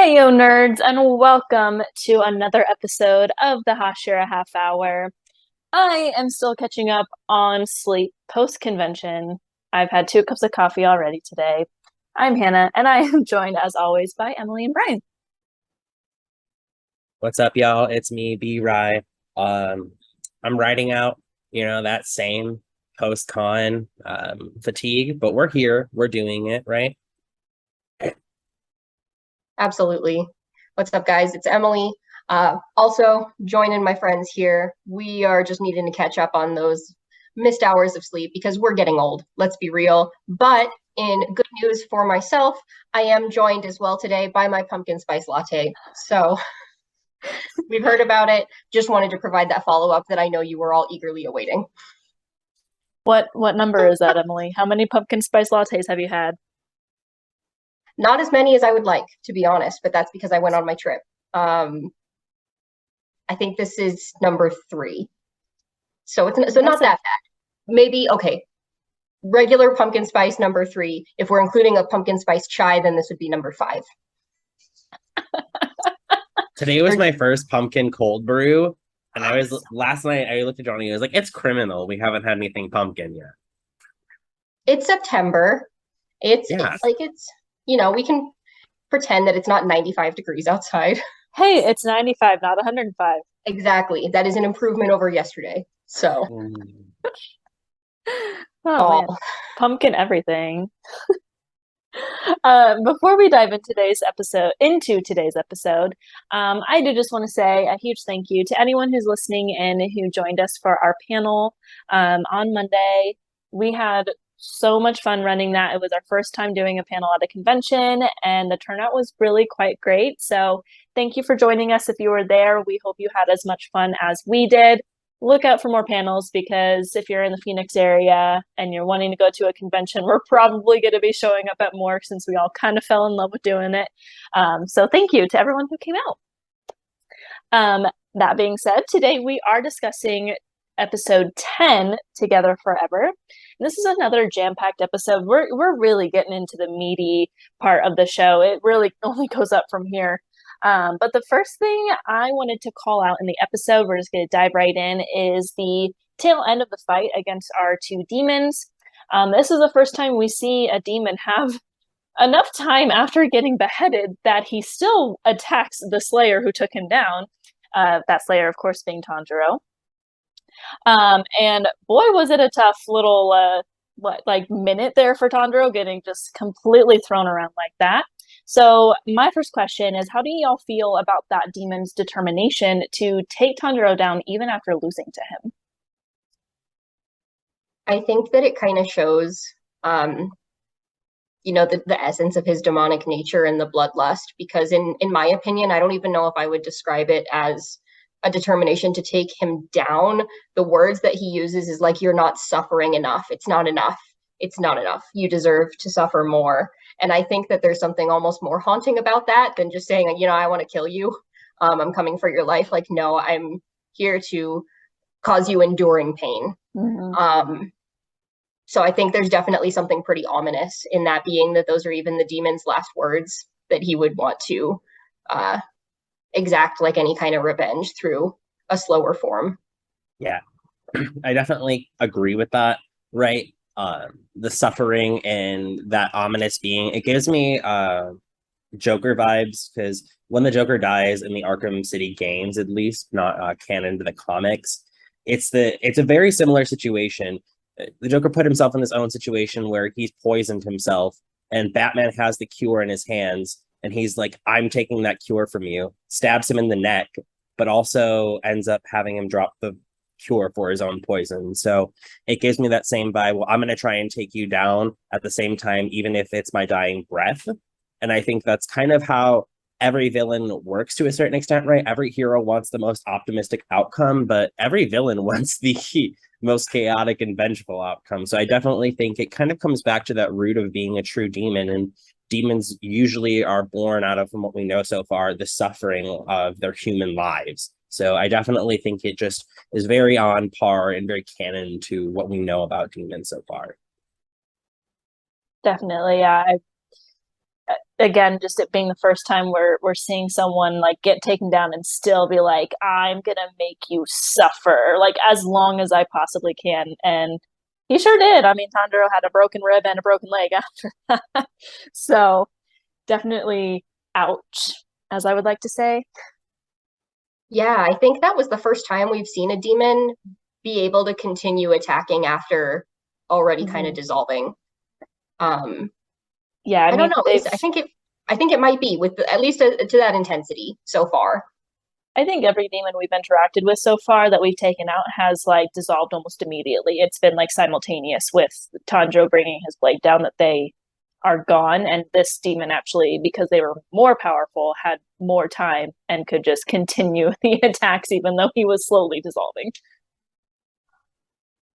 Hey, yo, nerds, and welcome to another episode of the Hashira Half Hour. I am still catching up on sleep post-convention. I've had 2 cups of coffee already today. I'm Hannah, and I am joined, as always, by Emily and Bryan. What's up, y'all? It's me, B Rye. Um, I'm riding out, that same post-con fatigue, but we're here. We're doing it, right? Absolutely. What's up, guys? It's Emily. Also, joining my friends here. We are just needing to catch up on those missed hours of sleep because we're getting old. Let's be real. But in good news for myself, I am joined as well today by my pumpkin spice latte. So we've heard about it. Just wanted to provide that follow-up that I know you were all eagerly awaiting. What number is that, Emily? How many pumpkin spice lattes have you had? Not as many as I would like, to be honest, but that's because I went on my trip. I think this is number 3. So it's not that bad. Maybe, okay, regular pumpkin spice number 3. If we're including a pumpkin spice chai, then this would be number 5. Today was my first pumpkin cold brew, and last night I looked at Johnny and I was like, it's criminal. We haven't had anything pumpkin yet. It's September. It's, Yeah. it's like we can pretend that it's not 95 degrees outside. Hey, it's 95, not 105. Exactly. That is an improvement over yesterday. So, Oh man, pumpkin everything. Before we dive into today's episode, I do just want to say a huge thank you to anyone who's listening and who joined us for our panel on Monday. We had so much fun running that. It was our first time doing a panel at a convention, and the turnout was really quite great. So thank you for joining us if you were there. We hope you had as much fun as we did. Look out for more panels because if you're in the Phoenix area and you're wanting to go to a convention, we're probably going to be showing up at more since we all kind of fell in love with doing it. So thank you to everyone who came out. That being said, today we are discussing episode 10, Together Forever. And this is another jam-packed episode. We're really getting into the meaty part of the show. It really only goes up from here. But the first thing I wanted to call out in the episode, we're just going to dive right in, is the tail end of the fight against our 2 demons. This is the first time we see a demon have enough time after getting beheaded that he still attacks the Slayer who took him down. That Slayer, of course, being Tanjiro. And boy, was it a tough little minute there for Tanjiro, getting just completely thrown around like that. So my first question is, how do y'all feel about that demon's determination to take Tanjiro down even after losing to him? I think that it kind of shows, the essence of his demonic nature and the bloodlust, because in my opinion, I don't even know if I would describe it as a determination to take him down. The words that he uses is like, you're not suffering enough. It's not enough. It's not enough. You deserve to suffer more. And I think that there's something almost more haunting about that than just saying, I want to kill you. I'm coming for your life. Like, no, I'm here to cause you enduring pain. Mm-hmm. So I think there's definitely something pretty ominous in that, being that those are even the demon's last words that he would want to exact like any kind of revenge through a slower form. Yeah, I definitely agree with that, right? The suffering and that ominous being, it gives me Joker vibes, because when the Joker dies in the Arkham City games, at least not canon to the comics, it's a very similar situation. The Joker put himself in his own situation where he's poisoned himself, and Batman has the cure in his hands, and he's like, I'm taking that cure from you, stabs him in the neck, but also ends up having him drop the cure for his own poison. So it gives me that same vibe. Well, I'm going to try and take you down at the same time, even if it's my dying breath. And I think that's kind of how every villain works to a certain extent, right? Every hero wants the most optimistic outcome, but every villain wants the most chaotic and vengeful outcome. So I definitely think it kind of comes back to that root of being a true demon. And demons usually are born out of, from what we know so far, the suffering of their human lives. So I definitely think it just is very on par and very canon to what we know about demons so far. Definitely, yeah. again, just it being the first time we're seeing someone like get taken down and still be like, I'm gonna make you suffer like as long as I possibly can. And he sure did. I mean, Tanjiro had a broken rib and a broken leg after that. So definitely ouch, as I would like to say. Yeah, I think that was the first time we've seen a demon be able to continue attacking after already kind of dissolving. Yeah, I I don't mean, know. I think it might be with at least to that intensity so far. I think every demon we've interacted with so far that we've taken out has like dissolved almost immediately. It's been like simultaneous with Tanjiro bringing his blade down that they are gone, and this demon actually, because they were more powerful, had more time and could just continue the attacks even though he was slowly dissolving.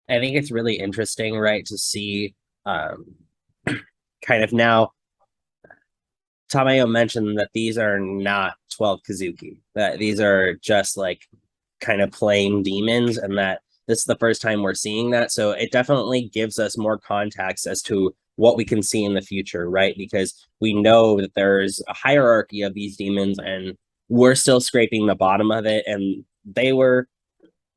I think it's really interesting, right, to see kind of now Tamayo mentioned that these are not 12 Kazuki, that these are just like kind of plain demons, and that this is the first time we're seeing that. So it definitely gives us more context as to what we can see in the future, right? Because we know that there's a hierarchy of these demons, and we're still scraping the bottom of it. And they were,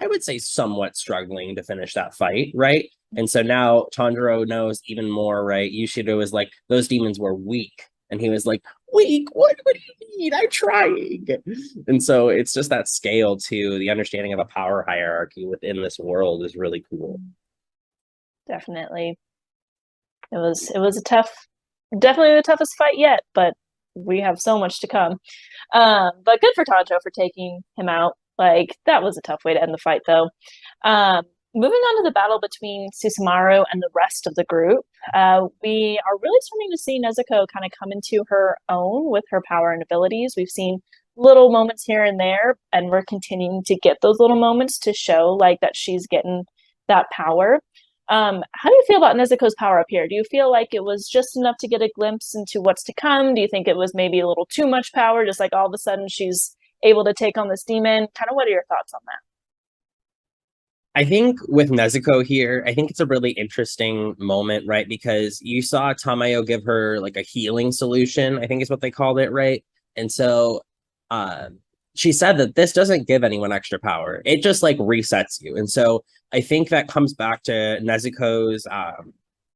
I would say, somewhat struggling to finish that fight, right? And so now Tanjiro knows even more, right? Yushido was like, those demons were weak. And he was like, weak? What do you mean? I'm trying. And so it's just that scale to the understanding of a power hierarchy within this world is really cool. Definitely. It was a tough, definitely the toughest fight yet, but we have so much to come. But good for Tanjiro for taking him out. Like that was a tough way to end the fight, though. Um, Moving on to the battle between Susumaru and the rest of the group, we are really starting to see Nezuko kind of come into her own with her power and abilities. We've seen little moments here and there, and we're continuing to get those little moments to show like that she's getting that power. How do you feel about Nezuko's power up here? Do you feel like it was just enough to get a glimpse into what's to come? Do you think it was maybe a little too much power, just like all of a sudden she's able to take on this demon? Kind of what are your thoughts on that? I think with Nezuko here, I think it's a really interesting moment, right? Because you saw Tamayo give her like a healing solution, I think is what they called it, right? And so uh, she said that this doesn't give anyone extra power. It just like resets you. And so I think that comes back to Nezuko's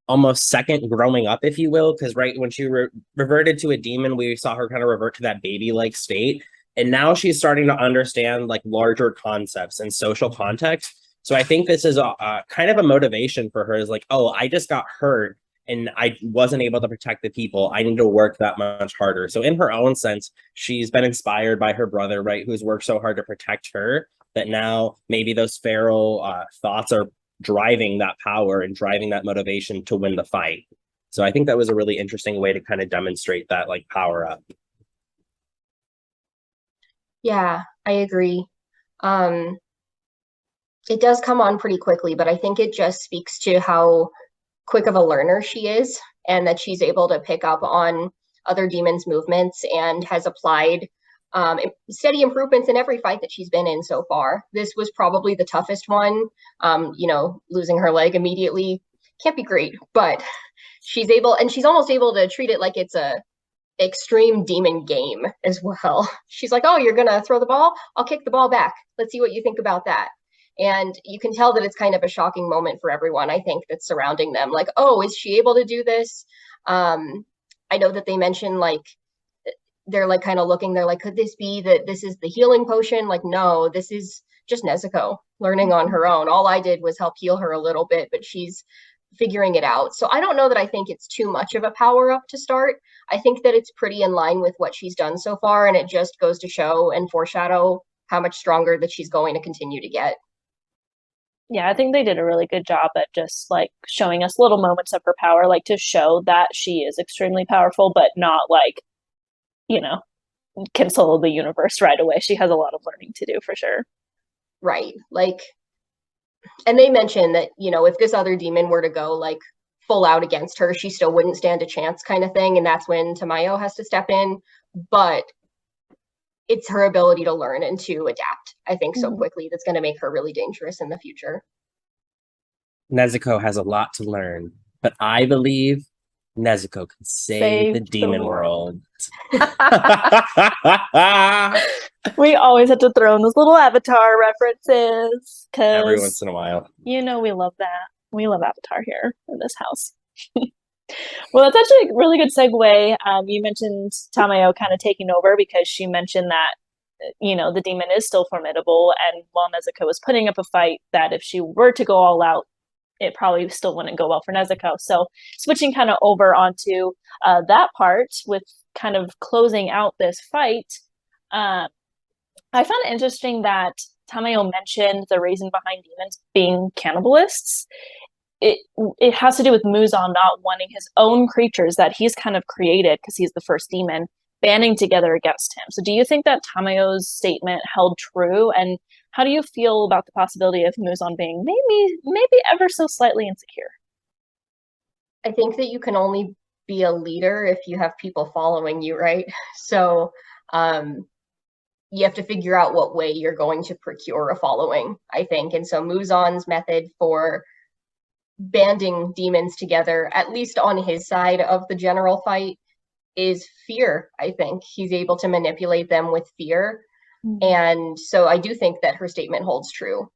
almost second growing up, if you will, because right when she reverted to a demon, we saw her kind of revert to that baby-like state. And now she's starting to understand like larger concepts and social context. So I think this is a kind of a motivation for her is like, oh, I just got hurt and I wasn't able to protect the people. I need to work that much harder. So in her own sense, she's been inspired by her brother, right, who's worked so hard to protect her, that now maybe those feral thoughts are driving that power and driving that motivation to win the fight. So I think that was a really interesting way to kind of demonstrate that like power up. Yeah, I agree. Um, it does come on pretty quickly, but I think it just speaks to how quick of a learner she is and that she's able to pick up on other demons' movements and has applied steady improvements in every fight that she's been in so far. This was probably the toughest one. Losing her leg immediately can't be great, but she's almost able to treat it like it's a extreme demon game as well. She's like, oh, you're gonna throw the ball? I'll kick the ball back. Let's see what you think about that. And you can tell that it's kind of a shocking moment for everyone, I think, that's surrounding them. Like, oh, is she able to do this? I know that they mentioned like they're like kind of looking, they're like, could this be that this is the healing potion? Like, no, this is just Nezuko learning on her own. All I did was help heal her a little bit, but she's figuring it out. So I don't know that I think it's too much of a power up to start. I think that it's pretty in line with what she's done so far, and it just goes to show and foreshadow how much stronger that she's going to continue to get. Yeah, I think they did a really good job at just like showing us little moments of her power, like to show that she is extremely powerful, but not like, you know, cancel the universe right away. She has a lot of learning to do for sure. Right. Like, and they mentioned that, if this other demon were to go like full out against her, she still wouldn't stand a chance kind of thing. And that's when Tamayo has to step in. But it's her ability to learn and to adapt, I think, so quickly that's going to make her really dangerous in the future. Nezuko has a lot to learn, but I believe Nezuko can save the demon world. We always have to throw in those little Avatar references Every because once in a while. we love that. We love Avatar here in this house. Well, that's actually a really good segue. You mentioned Tamayo kind of taking over because she mentioned that the demon is still formidable, and while Nezuko was putting up a fight, that if she were to go all out, it probably still wouldn't go well for Nezuko. So switching kind of over onto that part with kind of closing out this fight, I found it interesting that Tamayo mentioned the reason behind demons being cannibalists. It has to do with Muzan not wanting his own creatures that he's kind of created because he's the first demon banding together against him. So do you think that Tamayo's statement held true? And how do you feel about the possibility of Muzan being maybe ever so slightly insecure? I think that you can only be a leader if you have people following you, right? So you have to figure out what way you're going to procure a following, I think. And so Muzan's method for banding demons together, at least on his side of the general fight, is fear. I think he's able to manipulate them with fear. And so I do think that her statement holds true.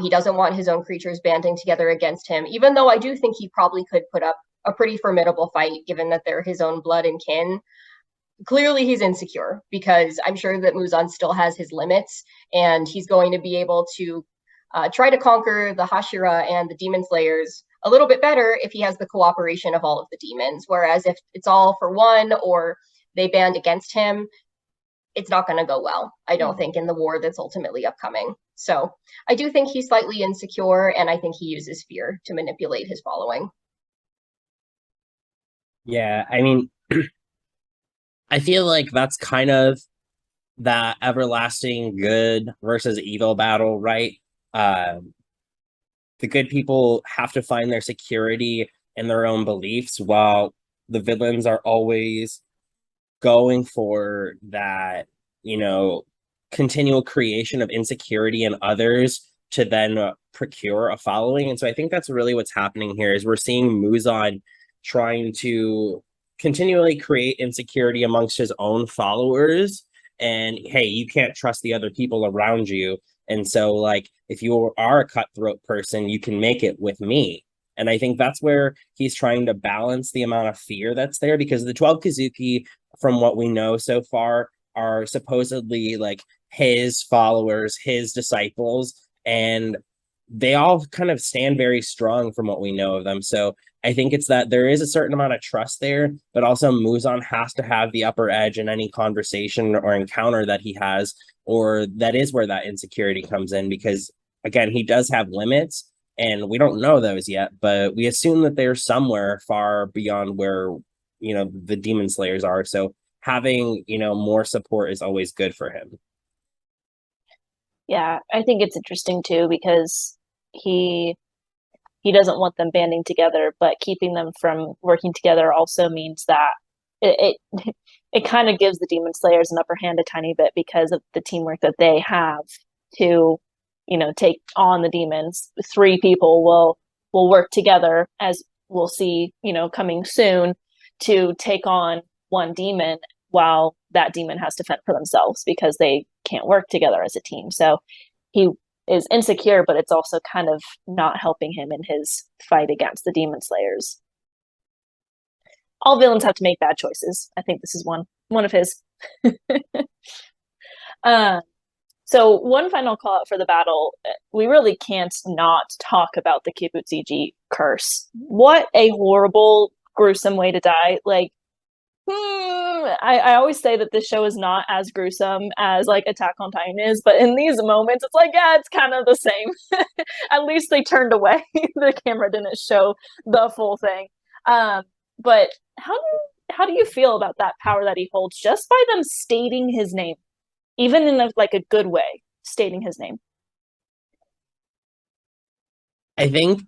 He doesn't want his own creatures banding together against him, even though I do think he probably could put up a pretty formidable fight, given that they're his own blood and kin. Clearly he's insecure because I'm sure that Muzan still has his limits, and he's going to be able to try to conquer the Hashira and the demon slayers a little bit better if he has the cooperation of all of the demons. Whereas if it's all for one or they band against him, it's not going to go well, I don't think, in the war that's ultimately upcoming. So I do think he's slightly insecure, and I think he uses fear to manipulate his following. Yeah, I mean, I feel like that's kind of that everlasting good versus evil battle, right? The good people have to find their security in their own beliefs, while the villains are always going for that, continual creation of insecurity in others to then procure a following. And so I think that's really what's happening here is we're seeing Muzan trying to continually create insecurity amongst his own followers. And hey, you can't trust the other people around you. And so, like, if you are a cutthroat person, you can make it with me. And I think that's where he's trying to balance the amount of fear that's there, because the 12 Kazuki, from what we know so far, are supposedly like his followers, his disciples, and they all kind of stand very strong from what we know of them. So I think it's that there is a certain amount of trust there, but also Muzan has to have the upper edge in any conversation or encounter that he has, or that is where that insecurity comes in, because again, he does have limits and we don't know those yet, but we assume that they're somewhere far beyond where, the demon slayers are. So having, more support is always good for him. Yeah, I think it's interesting too because he doesn't want them banding together, but keeping them from working together also means that it it kind of gives the demon slayers an upper hand a tiny bit because of the teamwork that they have to, take on the demons. 3 people will work together, as we'll see, coming soon, to take on one demon while that demon has to fend for themselves because they can't work together as a team. So he is insecure, but it's also kind of not helping him in his fight against the demon slayers. All villains have to make bad choices. I think this is one of his. So one final call out for the battle. We really can't not talk about the Kibutsiji curse. What a horrible, gruesome way to die. Like, I always say that this show is not as gruesome as like Attack on Titan is, but in these moments, it's like, yeah, it's kind of the same. At least they turned away. The camera didn't show the full thing. But how do you feel about that power that he holds just by them stating his name, even in a good way, stating his name? I think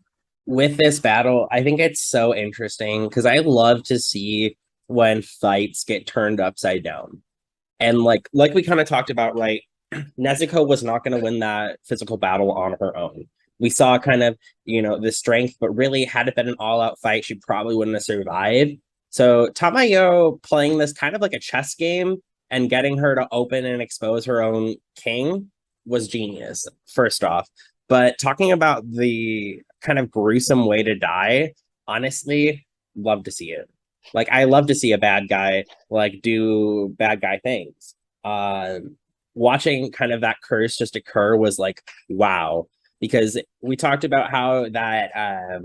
with this battle, I think it's so interesting because I love to see when fights get turned upside down. And like we kind of talked about, right? Nezuko was not going to win that physical battle on her own. We saw kind of, the strength, but really had it been an all-out fight, she probably wouldn't have survived. So Tamayo playing this kind of like a chess game and getting her to open and expose her own king was genius, first off. But talking about the kind of gruesome way to die, honestly, love to see it. Like, I love to see a bad guy like do bad guy things. Watching kind of that curse just occur was like, wow. Because we talked about how that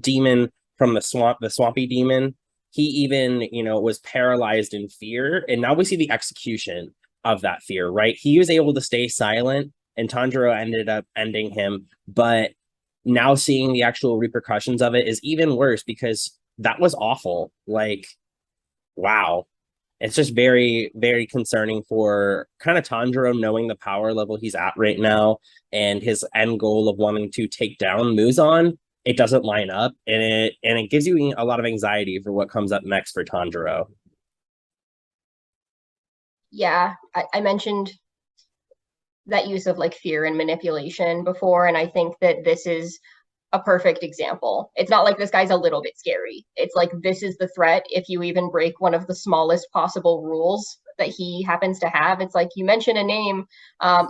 demon from the swampy demon, he even, was paralyzed in fear. And now we see the execution of that fear, right? He was able to stay silent and Tanjiro ended up ending him. But now seeing the actual repercussions of it is even worse because that was awful. Like, wow. It's just very, very concerning for kind of Tanjiro knowing the power level he's at right now and his end goal of wanting to take down Muzan. It doesn't line up, and it gives you a lot of anxiety for what comes up next for Tanjiro. Yeah, I mentioned that use of like fear and manipulation before, and I think that this is a perfect example. It's not like this guy's a little bit scary. It's like this is the threat if you even break one of the smallest possible rules that he happens to have. It's like you mention a name,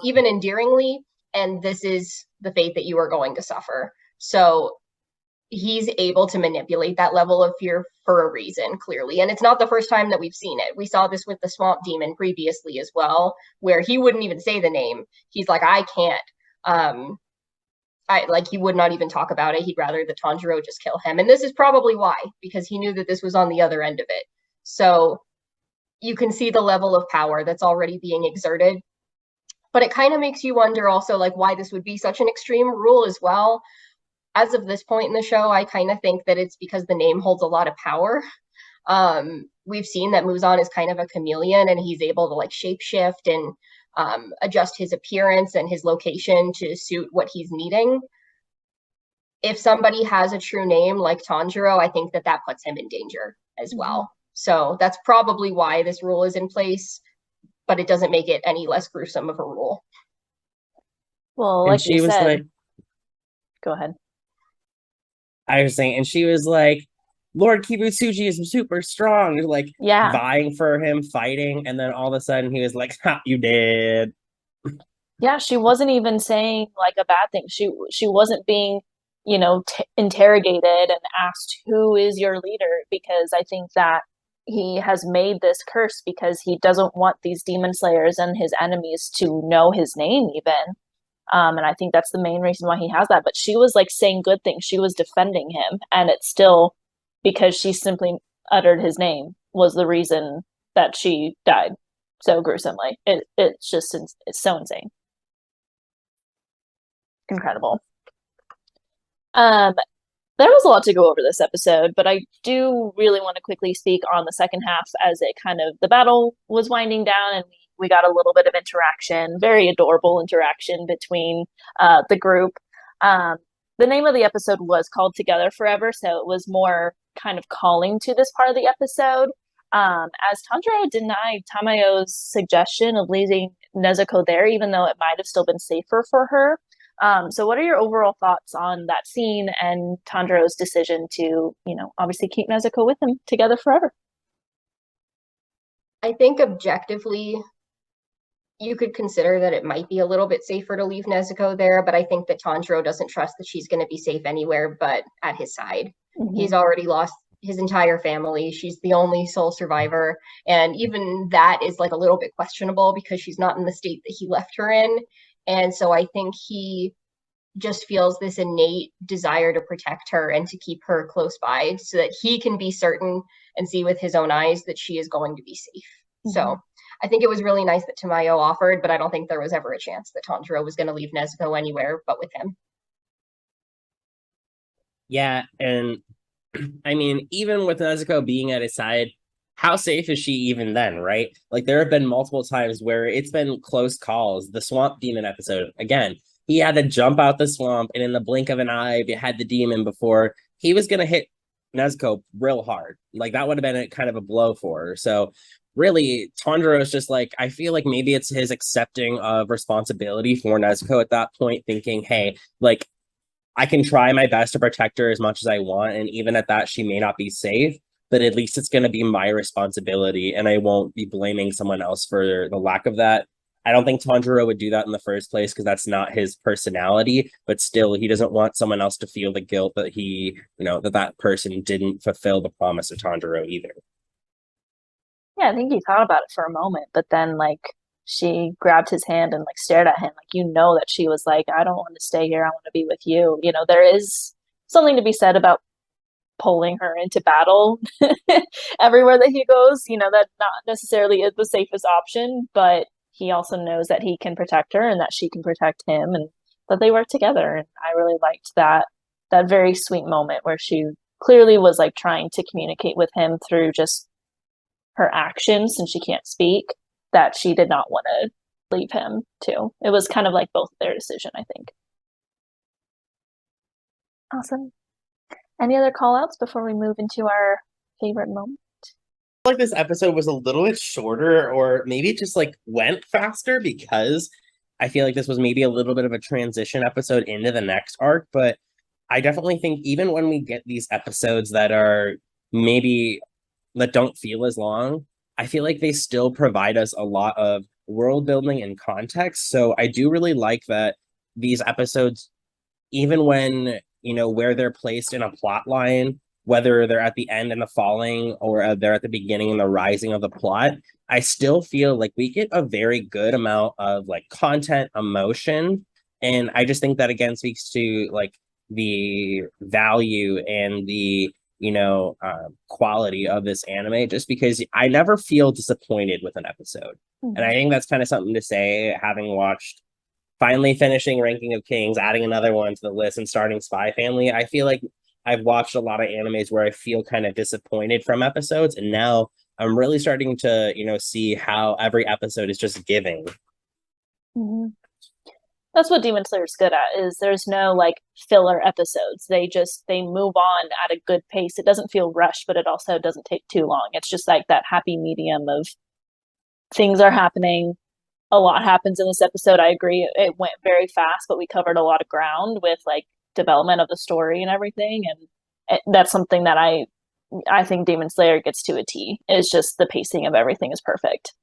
even endearingly, and this is the fate that you are going to suffer. So he's able to manipulate that level of fear for a reason, clearly. And it's not the first time that we've seen it. We saw this with the swamp demon previously as well, where he wouldn't even say the name. He's like, I can't. He would not even talk about it. He'd rather the Tanjiro just kill him. And this is probably why, because he knew that this was on the other end of it. So you can see the level of power that's already being exerted. But it kind of makes you wonder also like why this would be such an extreme rule as well. As of this point in the show, I kind of think that it's because the name holds a lot of power. We've seen that Muzan is kind of a chameleon and he's able to like shapeshift and adjust his appearance and his location to suit what he's needing. If somebody has a true name like Tanjiro, I think that puts him in danger as well. So that's probably why this rule is in place, but it doesn't make it any less gruesome of a rule. Well, like you said, like, go ahead. I was saying, and she was like, Lord Kibutsuji is super strong, like vying for him, fighting, and then all of a sudden he was like, ha, you did. Yeah, she wasn't even saying like a bad thing. She wasn't being, interrogated and asked who is your leader, because I think that he has made this curse because he doesn't want these demon slayers and his enemies to know his name even. And I think that's the main reason why he has that. But she was like saying good things. She was defending him. And it's still because she simply uttered his name was the reason that she died so gruesomely. It's just, it's so insane. Incredible. There was a lot to go over this episode, but I do really want to quickly speak on the second half as it kind of, the battle was winding down and we got a little bit of interaction, very adorable interaction between the group. The name of the episode was called Together Forever, so it was more kind of calling to this part of the episode. As Tanjiro denied Tamayo's suggestion of leaving Nezuko there, even though it might have still been safer for her. So what are your overall thoughts on that scene and Tanjiro's decision to, obviously keep Nezuko with him together forever? I think objectively, you could consider that it might be a little bit safer to leave Nezuko there, but I think that Tanjiro doesn't trust that she's going to be safe anywhere but at his side. Mm-hmm. He's already lost his entire family. She's the only sole survivor. And even that is like a little bit questionable because she's not in the state that he left her in. And so I think he just feels this innate desire to protect her and to keep her close by so that he can be certain and see with his own eyes that she is going to be safe. Mm-hmm. So I think it was really nice that Tamayo offered, but I don't think there was ever a chance that Tanjiro was going to leave Nezuko anywhere but with him. Yeah, and I mean, even with Nezuko being at his side, how safe is she even then, right? Like, there have been multiple times where it's been close calls. The Swamp Demon episode, again, he had to jump out the swamp, and in the blink of an eye, they had the demon before he was going to hit Nezuko real hard. Like, that would have been kind of a blow for her. So, really, Tanjiro is just like, I feel like maybe it's his accepting of responsibility for Nezuko at that point, thinking, hey, like, I can try my best to protect her as much as I want, and even at that, she may not be safe. but at least it's going to be my responsibility and I won't be blaming someone else for the lack of that. I don't think Tanjiro would do that in the first place because that's not his personality, but still, he doesn't want someone else to feel the guilt that that person didn't fulfill the promise of Tanjiro either. Yeah, I think he thought about it for a moment, but then like she grabbed his hand and like stared at him, like that she was like, I don't want to stay here, I want to be with you. There is something to be said about pulling her into battle everywhere that he goes. That not necessarily is the safest option, but he also knows that he can protect her and that she can protect him and that they work together. And I really liked that very sweet moment where she clearly was like trying to communicate with him through just her actions since she can't speak, that she did not want to leave him too. It was kind of like both their decision, I think. Awesome. Any other call outs before we move into our favorite moment? Like this episode was a little bit shorter, or maybe it just like went faster because I feel like this was maybe a little bit of a transition episode into the next arc. But I definitely think even when we get these episodes that are maybe that don't feel as long, I feel like they still provide us a lot of world building and context. So I do really like that these episodes, even when where they're placed in a plot line, whether they're at the end in the falling or they're at the beginning in the rising of the plot, I still feel like we get a very good amount of like content, emotion, and I just think that again speaks to like the value and the quality of this anime, just because I never feel disappointed with an episode. Mm-hmm. And I think that's kind of something to say, having watched finally finishing Ranking of Kings, adding another one to the list, and starting Spy Family. I feel like I've watched a lot of animes where I feel kind of disappointed from episodes, and now I'm really starting to, see how every episode is just giving. Mm-hmm. That's what Demon Slayer's good at, is there's no like filler episodes. They move on at a good pace. It doesn't feel rushed, but it also doesn't take too long. It's just like that happy medium of things are happening. A lot happens in this episode. I agree. It went very fast, but we covered a lot of ground with like development of the story and everything. And that's something that I think Demon Slayer gets to a T. It's just the pacing of everything is perfect.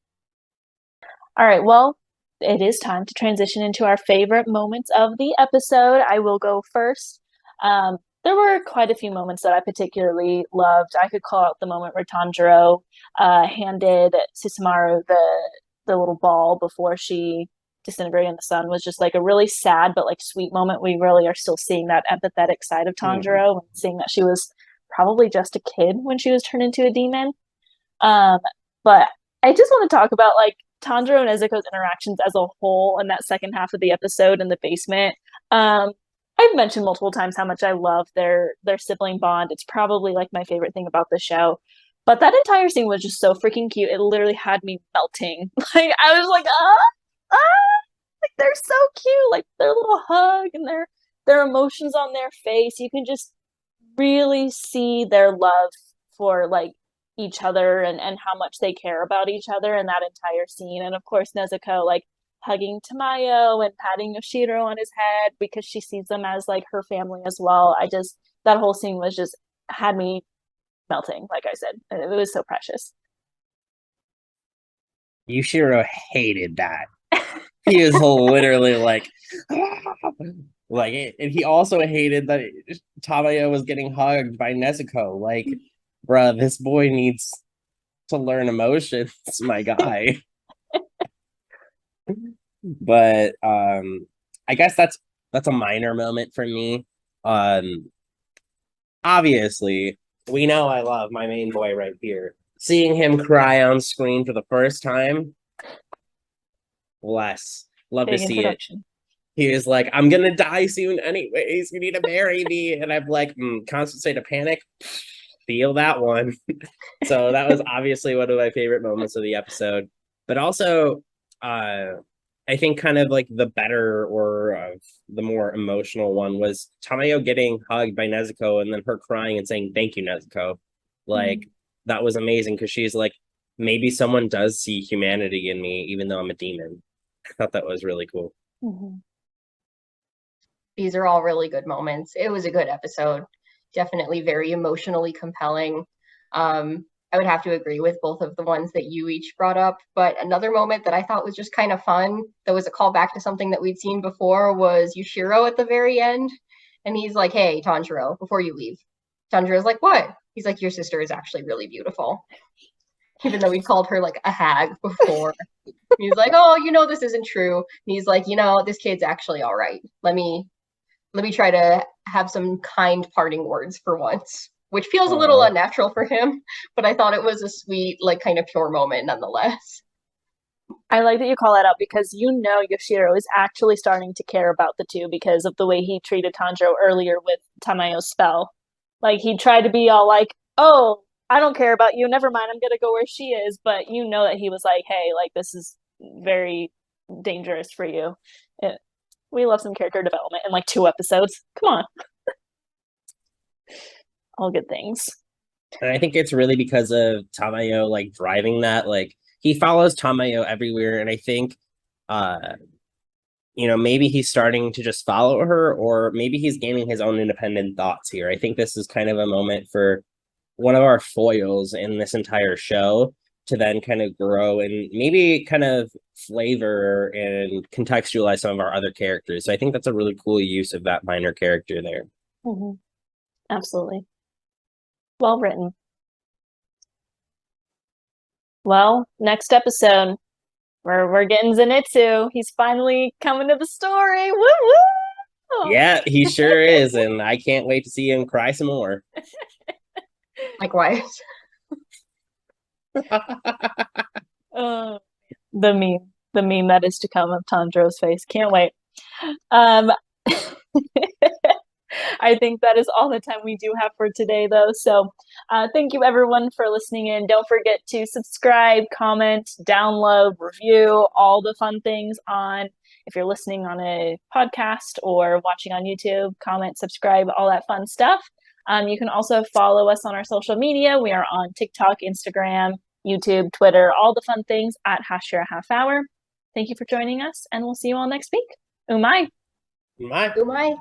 All right, well, it is time to transition into our favorite moments of the episode. I will go first. There were quite a few moments that I particularly loved. I could call out the moment where Tanjiro handed Susumaru the little ball before she disintegrated in the sun. Was just like a really sad but like sweet moment. We really are still seeing that empathetic side of Tanjiro, and seeing that she was probably just a kid when she was turned into a demon. But I just want to talk about like Tanjiro and Nezuko's interactions as a whole in that second half of the episode in the basement. I've mentioned multiple times how much I love their sibling bond. It's probably like my favorite thing about the show. But that entire scene was just so freaking cute. It literally had me melting. Like I was like, like they're so cute. Like their little hug and their emotions on their face. You can just really see their love for like each other and how much they care about each other in that entire scene. And of course, Nezuko like hugging Tamayo and patting Yoshiro on his head because she sees them as like her family as well. That whole scene was just had me melting, like I said. It was so precious. Yoshiro hated that. He was literally like, like, and he also hated that Tamayo was getting hugged by Nezuko. Like, bruh, this boy needs to learn emotions, my guy. But I guess that's a minor moment for me. Obviously, we know I love my main boy right here. Seeing him cry on screen for the first time, love Big to see it. introduction. He was like, I'm gonna die soon anyways, you need to marry me. And I'm like, constant state of panic. Feel that one. So that was obviously one of my favorite moments of the episode. But also, I think kind of like the better or the more emotional one was Tamayo getting hugged by Nezuko and then her crying and saying, thank you, Nezuko. Like, that was amazing because she's like, maybe someone does see humanity in me, even though I'm a demon. I thought that was really cool. Mm-hmm. These are all really good moments. It was a good episode. Definitely very emotionally compelling. I would have to agree with both of the ones that you each brought up. But another moment that I thought was just kind of fun, that was a callback to something that we'd seen before, was Yushiro at the very end. And he's like, hey, Tanjiro, before you leave. Tanjiro's like, what? He's like, your sister is actually really beautiful. Even though we called her like a hag before. He's like, oh, this isn't true. And he's like, this kid's actually all right. Let me try to have some kind parting words for once, which feels a little unnatural for him, but I thought it was a sweet, like, kind of pure moment nonetheless. I like that you call that out because Yoshiro is actually starting to care about the two because of the way he treated Tanjiro earlier with Tamayo's spell. Like, he tried to be all like, oh, I don't care about you. Never mind. I'm going to go where she is. But that he was like, hey, like, this is very dangerous for you. We love some character development in like 2 episodes. Come on. All good things. And I think it's really because of Tamayo like driving that. Like, he follows Tamayo everywhere, and I think maybe he's starting to just follow her, or maybe he's gaining his own independent thoughts here. I think this is kind of a moment for one of our foils in this entire show to then kind of grow and maybe kind of flavor and contextualize some of our other characters. So I think that's a really cool use of that minor character there. Mm-hmm. Absolutely. Well written. Well, next episode, we're getting Zenitsu. He's finally coming to the story. Woo woo! Yeah, he sure is, and I can't wait to see him cry some more. Likewise. The meme that is to come of Tanjiro's face. Can't wait. I think that is all the time we do have for today, though. So thank you, everyone, for listening in. Don't forget to subscribe, comment, download, review, all the fun things if you're listening on a podcast or watching on YouTube, comment, subscribe, all that fun stuff. You can also follow us on our social media. We are on TikTok, Instagram, YouTube, Twitter, all the fun things at Hashira Half Hour. Thank you for joining us, and we'll see you all next week. Umai. Umai. Umai.